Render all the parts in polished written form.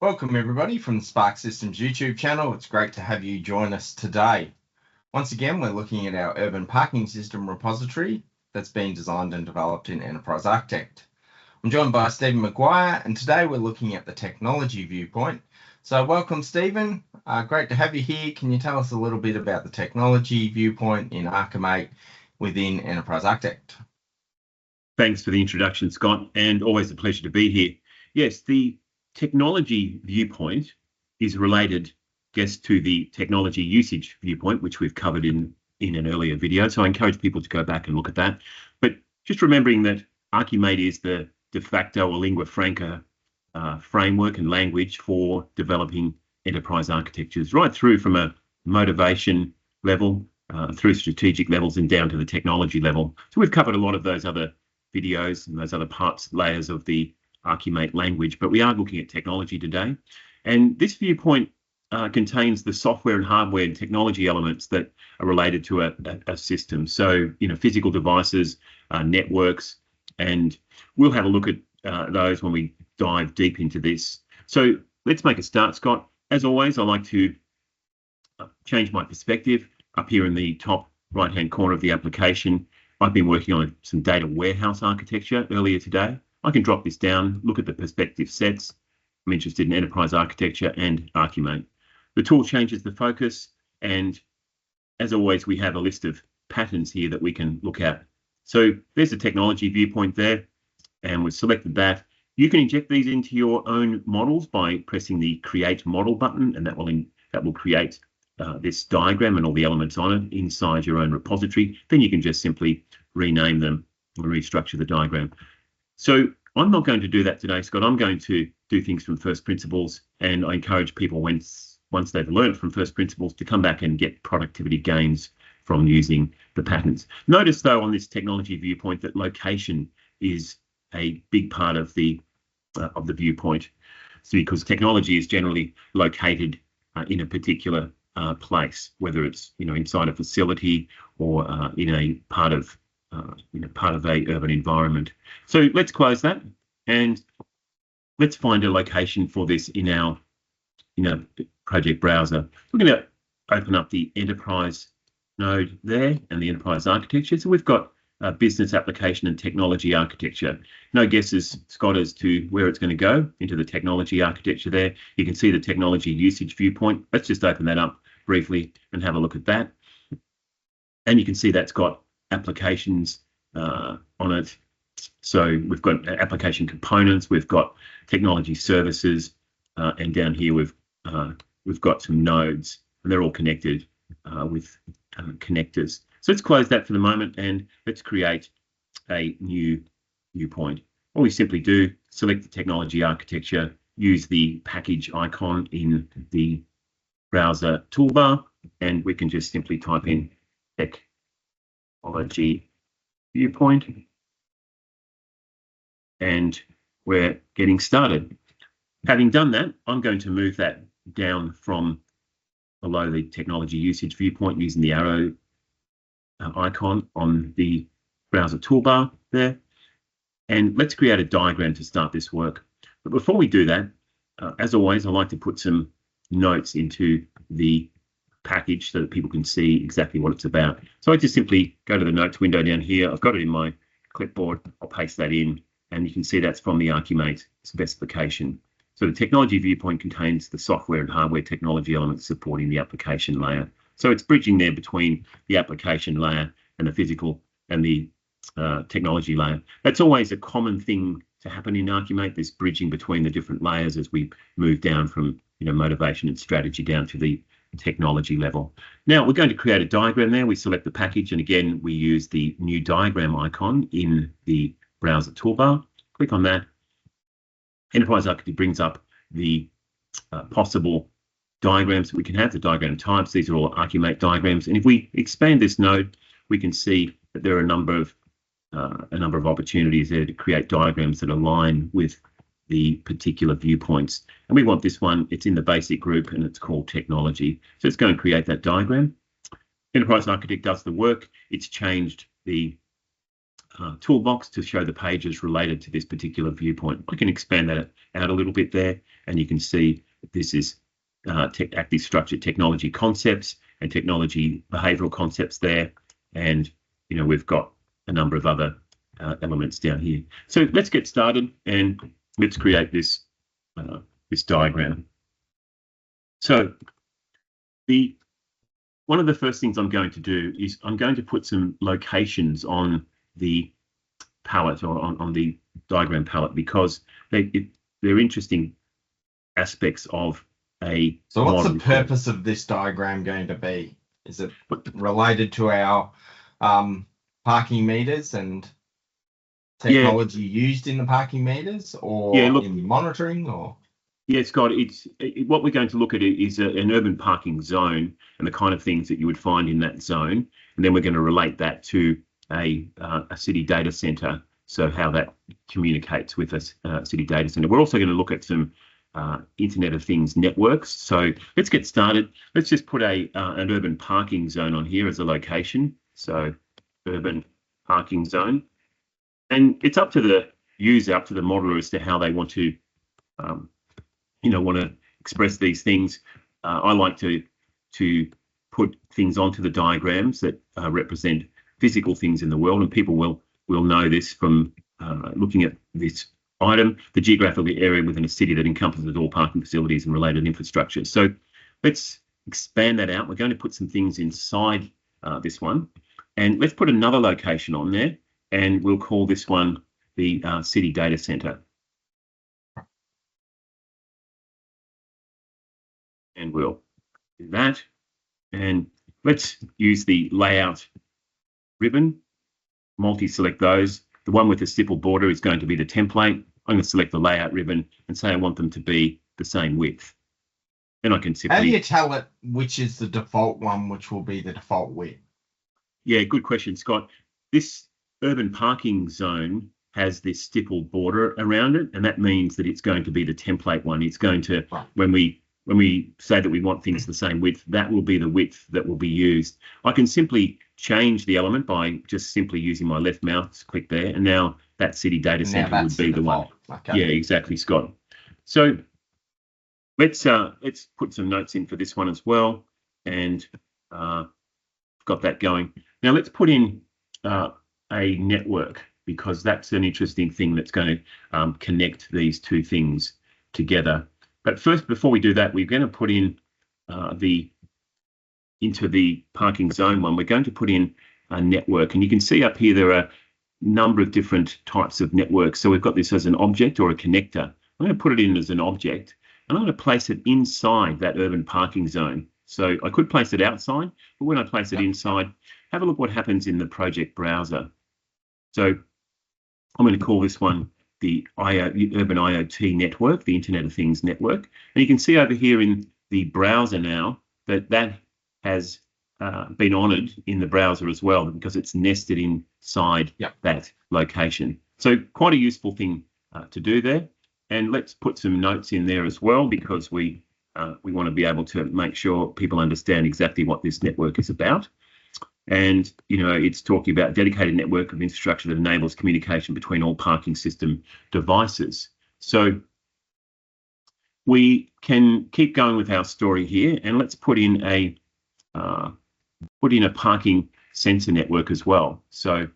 Welcome everybody from the Sparx Systems YouTube channel. It's great to have you join us today. Once again, we're looking at our urban parking system repository that's been designed and developed in Enterprise Architect. I'm joined by Stephen Maguire, and today we're looking at the Technology Viewpoint. So welcome Stephen, great to have you here. Can you tell us a little bit about the Technology Viewpoint in ArchiMate within Enterprise Architect? Thanks for the introduction, Scott, and always a pleasure to be here. Yes, the Technology Viewpoint is related, to the Technology Usage Viewpoint, which we've covered in an earlier video. So I encourage people to go back and look at that. But just remembering that ArchiMate is the de facto or lingua franca framework and language for developing enterprise architectures, right through from a motivation level, through strategic levels and down to the technology level. So we've covered a lot of those other videos and those other layers of the ArchiMate language, but we are looking at technology today. And this viewpoint contains the software and hardware and technology elements that are related to a system. So, physical devices, networks, and we'll have a look at those when we dive deep into this. So let's make a start, Scott. As always, I like to change my perspective. Up here in the top right-hand corner of the application, I've been working on some data warehouse architecture earlier today. I can drop this down, look at the perspective sets. I'm interested in enterprise architecture and ArchiMate. The tool changes the focus, and as always, we have a list of patterns here that we can look at. So there's a technology viewpoint there, and we've selected that. You can inject these into your own models by pressing the Create Model button, and that will create this diagram and all the elements on it inside your own repository. Then you can just simply rename them or restructure the diagram. So I'm not going to do that today, Scott. I'm going to do things from first principles, and I encourage people once they've learned from first principles to come back and get productivity gains from using the patterns. Notice though on this technology viewpoint that location is a big part of the viewpoint. So because technology is generally located in a particular place, whether it's inside a facility or in a part of a urban environment. So let's close that and let's find a location for this in our project browser. We're going to open up the enterprise node there and the enterprise architecture. So we've got business application and technology architecture. No guesses, Scott, as to where it's going to go into the technology architecture there. You can see the technology usage viewpoint. Let's just open that up briefly and have a look at that. And you can see that's got applications on it. So we've got application components, we've got technology services, and down here we've got some nodes, and they're all connected with connectors. So let's close that for the moment and let's create a new viewpoint. What we simply do, select the technology architecture, use the package icon in the browser toolbar, and we can just simply type in Technology Viewpoint, and we're getting started. Having done that, I'm going to move that down from below the technology usage viewpoint using the arrow icon on the browser toolbar there. And let's create a diagram to start this work. But before we do that, as always, I like to put some notes into the package so that people can see exactly what it's about. So I just simply go to the notes window down here. I've got it in my clipboard. I'll paste that in, and you can see that's from the ArchiMate specification. So the technology viewpoint contains the software and hardware technology elements supporting the application layer. So it's bridging there between the application layer and the physical and the technology layer. That's always a common thing to happen in ArchiMate, this bridging between the different layers as we move down from motivation and strategy down to the technology level. Now we're going to create a diagram there. We select the package, and again we use the new diagram icon in the browser toolbar. Click on that. Enterprise Architect brings up the possible diagrams that we can have, the diagram types. These are all ArchiMate diagrams, and if we expand this node, we can see that there are a number of opportunities there to create diagrams that align with the particular viewpoints. And we want this one, it's in the basic group and it's called technology. So let's go and create that diagram. Enterprise Architect does the work. It's changed the toolbox to show the pages related to this particular viewpoint. I can expand that out a little bit there, and you can see that this is active structured technology concepts and technology behavioral concepts there. And, you know, we've got a number of other elements down here. So let's get started and let's create this, this diagram. So one of the first things I'm going to do is I'm going to put some locations on the palette or on the diagram palette, because they're interesting aspects of a So what's the model. purpose of this diagram going to be? Is it related to our parking meters and technology used in the parking meters, or in monitoring, or? Yeah, Scott, what we're going to look at is an urban parking zone and the kind of things that you would find in that zone. And then we're going to relate that to a city data center, so how that communicates with a city data center. We're also going to look at some Internet of Things networks. So let's get started. Let's just put an urban parking zone on here as a location. So urban parking zone. And it's up to the user, up to the modeler, as to how they want to want to express these things. I like to put things onto the diagrams that represent physical things in the world, and people will know this from looking at this item, the geographical area within a city that encompasses all parking facilities and related infrastructure. So let's expand that out. We're going to put some things inside this one, and let's put another location on there, and we'll call this one the city data center. And we'll do that. And let's use the layout ribbon, multi-select those. The one with the stippled border is going to be the template. I'm going to select the layout ribbon and say I want them to be the same width. Then I can simply... How do you tell it which is the default one, which will be the default width? Yeah, good question, Scott. This urban parking zone has this stippled border around it, and that means that it's going to be the template one. It's going to, right, when we say that we want things the same width, that will be the width that will be used. I can simply change the element by just simply using my left mouse click there, and now that city data center would be the one. Okay. Yeah, exactly, Scott. So let's put some notes in for this one as well, and got that going. Now let's put in a network, because that's an interesting thing that's going to connect these two things together. But first, before we do that, we're going to put in into the parking zone one, we're going to put in a network. And you can see up here there are a number of different types of networks. So we've got this as an object or a connector. I'm going to put it in as an object, and I'm going to place it inside that urban parking zone. So I could place it outside, but when I place it inside, have a look what happens in the project browser. So I'm going to call this one the Urban IoT network, the Internet of Things network. And you can see over here in the browser now that has been honoured in the browser as well, because it's nested inside that location. So quite a useful thing to do there. And let's put some notes in there as well, because we want to be able to make sure people understand exactly what this network is about. And, you know, it's talking about a dedicated network of infrastructure that enables communication between all parking system devices. So we can keep going with our story here, and let's put in a parking sensor network as well. So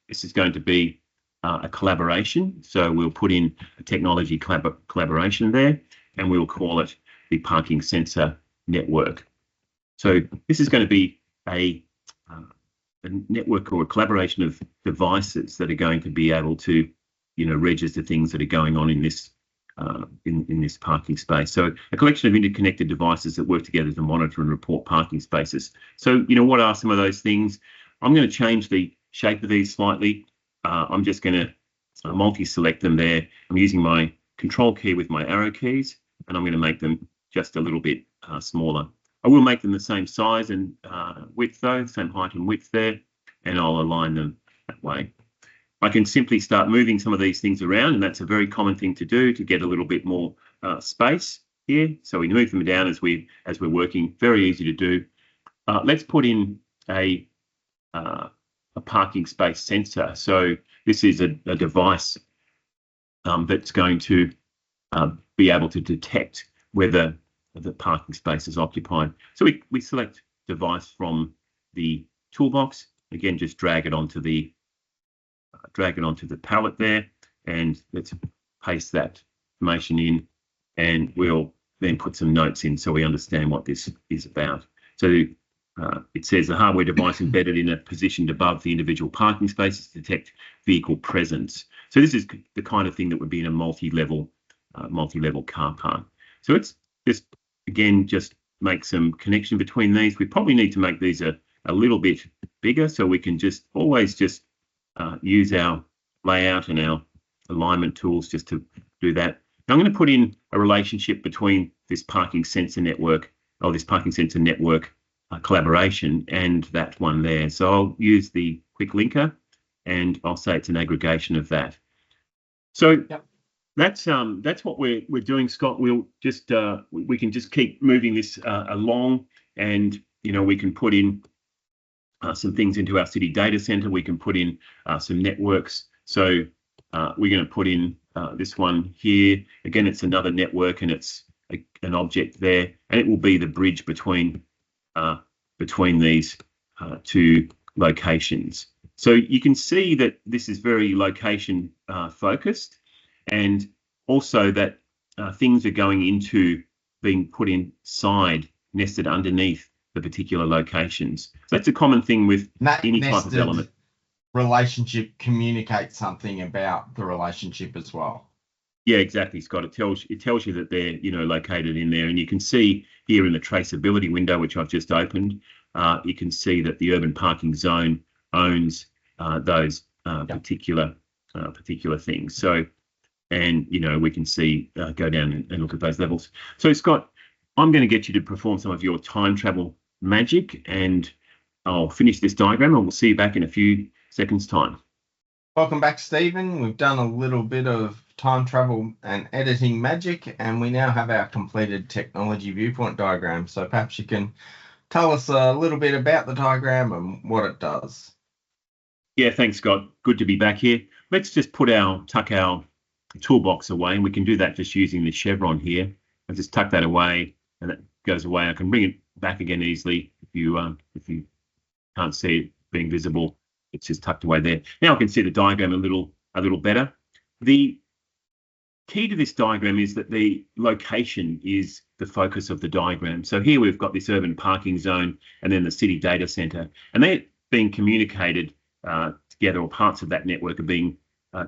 this is going to be a collaboration. So we'll put in a technology collaboration there, and we'll call it the parking sensor network. So this is going to be a network or a collaboration of devices that are going to be able to, you know, register things that are going on in this in this parking space. So a collection of interconnected devices that work together to monitor and report parking spaces. So, you know, what are some of those things? I'm going to change the shape of these slightly. I'm just going to multi-select them there. I'm using my control key with my arrow keys, and I'm going to make them just a little bit smaller. I will make them the same size and width though, same height and width there, and I'll align them that way. I can simply start moving some of these things around, and that's a very common thing to do to get a little bit more space here. So we move them down as we're working. Very easy to do. Let's put in a a parking space sensor. So this is a device that's going to be able to detect whether the parking space is occupied. So we select device from the toolbox. Again, just drag it onto the palette there, and let's paste that information in, and we'll then put some notes in so we understand what this is about. So it says the hardware device embedded in a position above the individual parking spaces to detect vehicle presence. So this is the kind of thing that would be in a multi-level car park. So it's just, again, just make some connection between these. We probably need to make these a little bit bigger, so we can just always just use our layout and our alignment tools just to do that. Now I'm going to put in a relationship between this parking sensor network, or this parking sensor network collaboration, and that one there. So I'll use the quick linker, and I'll say it's an aggregation of that. So yep. That's what we're doing, Scott. We'll just we can just keep moving this along, and we can put in some things into our city data center. We can put in some networks. So we're going to put in this one here. Again, it's another network, and it's an object there, and it will be the bridge between these two locations. So you can see that this is very location focused, and also that things are going into being put inside, nested underneath the particular locations. So that's a common thing with any type of element. Relationship communicates something about the relationship as well. Yeah, exactly, Scott. It tells you that they're located in there, and you can see here in the traceability window, which I've just opened, you can see that the urban parking zone owns those particular things. So, and we can see go down and look at those levels. So, Scott, I'm going to get you to perform some of your time travel magic, and I'll finish this diagram, and we'll see you back in a few seconds' time. Welcome back, Stephen. We've done a little bit of time travel and editing magic, and we now have our completed technology viewpoint diagram. So perhaps you can tell us a little bit about the diagram and what it does. Yeah, thanks, Scott. Good to be back here. Let's just tuck our toolbox away, and we can do that just using the chevron here. I'll just tuck that away, and that goes away. I can bring it back again easily if you can't see it being visible. It's just tucked away there. Now I can see the diagram a little better. The key to this diagram is that the location is the focus of the diagram. So here we've got this urban parking zone and then the city data center, and they're being communicated together, or parts of that network are being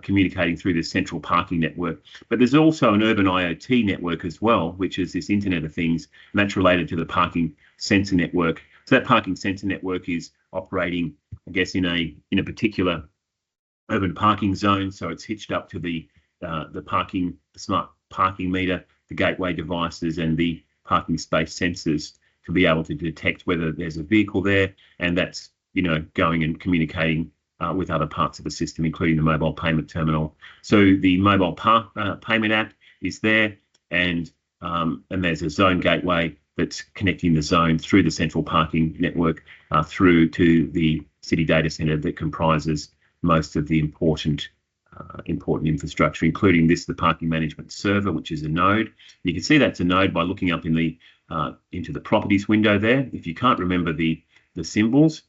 communicating through this central parking network. But there's also an urban IoT network as well, which is this Internet of Things, and that's related to the parking sensor network. So that parking sensor network is operating, I guess, in a particular urban parking zone. So it's hitched up to the smart parking meter, the gateway devices, and the parking space sensors to be able to detect whether there's a vehicle there, and that's going and communicating with other parts of the system, including the mobile payment terminal. So the mobile payment app is there, and there's a zone gateway that's connecting the zone through the central parking network through to the city data center that comprises most of the important infrastructure, including the parking management server, which is a node. You can see that's a node by looking up in the into the properties window there. If you can't remember the symbols,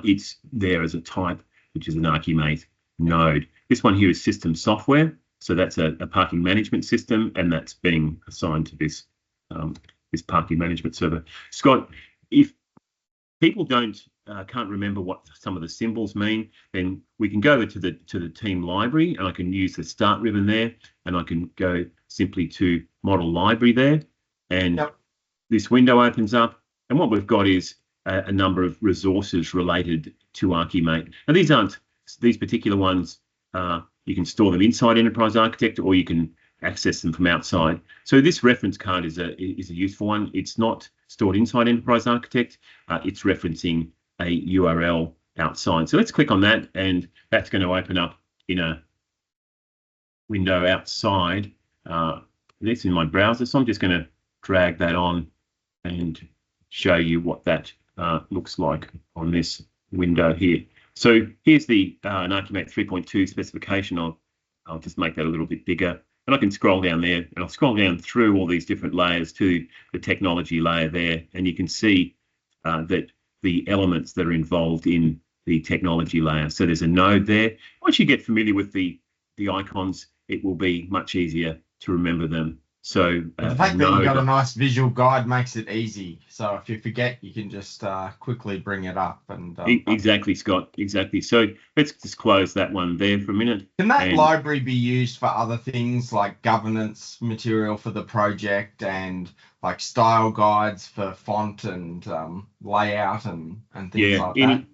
it's there as a type, which is an ArchiMate node. This one here is system software, so that's a parking management system, and that's being assigned to this parking management server. Scott, if people can't remember what some of the symbols mean, then we can go to the team library, and I can use the start ribbon there, and I can go simply to model library there, and this window opens up, and what we've got is a number of resources related to ArchiMate. Now these particular ones, you can store them inside Enterprise Architect, or you can access them from outside. So this reference card is a useful one. It's not stored inside Enterprise Architect. It's referencing a URL outside. So let's click on that, and that's going to open up in a window outside. This in my browser. So I'm just going to drag that on and show you what that looks like on this window here. So here's the an ArchiMate 3.2 specification. I'll just make that a little bit bigger, and I can scroll down there, and I'll scroll down through all these different layers to the technology layer there, and you can see that the elements that are involved in the technology layer. So there's a node there. Once you get familiar with the icons, it will be much easier to remember them. So the fact that you've got a nice visual guide makes it easy. So if you forget, you can just quickly bring it up. And exactly, Scott. Exactly. So let's just close that one there for a minute. Can that library be used for other things like governance material for the project and like style guides for font and layout and things like that?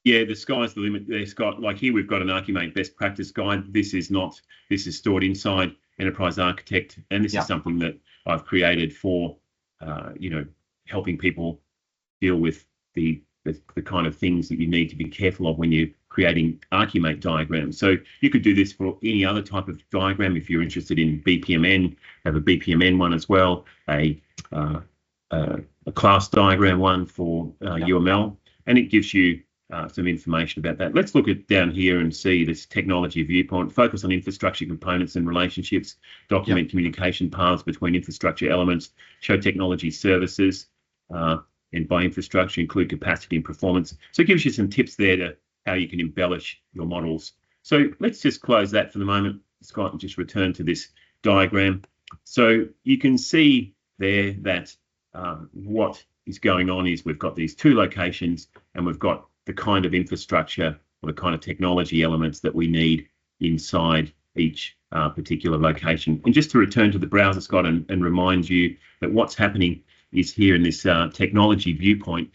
Yeah, the sky's the limit there, Scott. Like here, we've got an ArchiMate best practice guide. This is stored inside Enterprise Architect, and this is something that I've created for, helping people deal with the kind of things that you need to be careful of when you're creating ArchiMate diagrams. So you could do this for any other type of diagram. If you're interested in BPMN, have a BPMN one as well, a class diagram one for UML, and it gives you some information about that. Let's look at down here and see this technology viewpoint. Focus on infrastructure components and relationships. Document communication paths between infrastructure elements. Show technology services. And by infrastructure, include capacity and performance. So it gives you some tips there to how you can embellish your models. So let's just close that for the moment, Scott, and just return to this diagram. So you can see there that what is going on is we've got these two locations, and we've got the kind of infrastructure or the kind of technology elements that we need inside each particular location. And just to return to the browser, Scott, and remind you that what's happening is here in this technology viewpoint,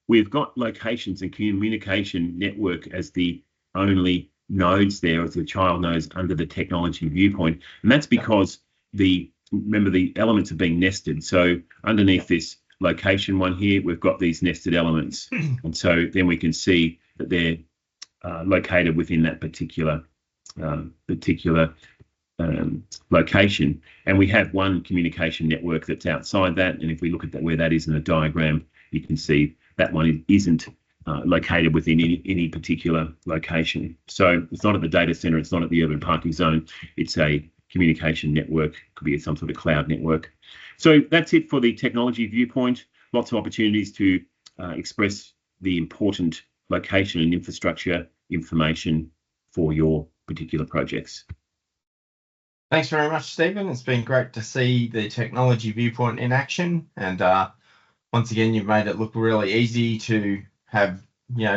we've got locations and communication network as the only nodes there, as the child nodes under the technology viewpoint. And that's because remember the elements are being nested. So underneath this location one here, we've got these nested elements. And so then we can see that they're located within that particular location. And we have one communication network that's outside that. And if we look at that, where that is in the diagram, you can see that one isn't located within any particular location. So it's not at the data center, it's not at the urban parking zone, it's a communication network, could be some sort of cloud network. So that's it for the technology viewpoint. Lots of opportunities to express the important location and infrastructure information for your particular projects. Thanks very much, Stephen. It's been great to see the technology viewpoint in action. And once again, you've made it look really easy to have,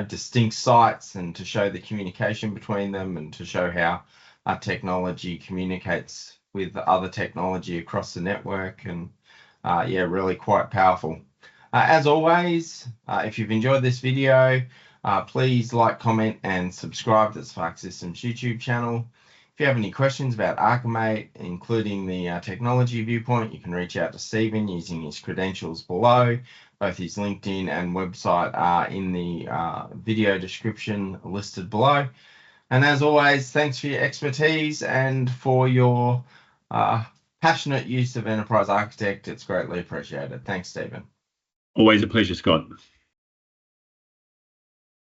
distinct sites and to show the communication between them and to show how our technology communicates with other technology across the network. And really quite powerful. As always, if you've enjoyed this video, please like, comment and subscribe to the Sparx Systems YouTube channel. If you have any questions about ArchiMate, including the technology viewpoint, you can reach out to Stephen using his credentials below. Both his LinkedIn and website are in the video description listed below. And as always, thanks for your expertise and for your passionate use of Enterprise Architect. It's greatly appreciated. Thanks, Stephen. Always a pleasure, Scott.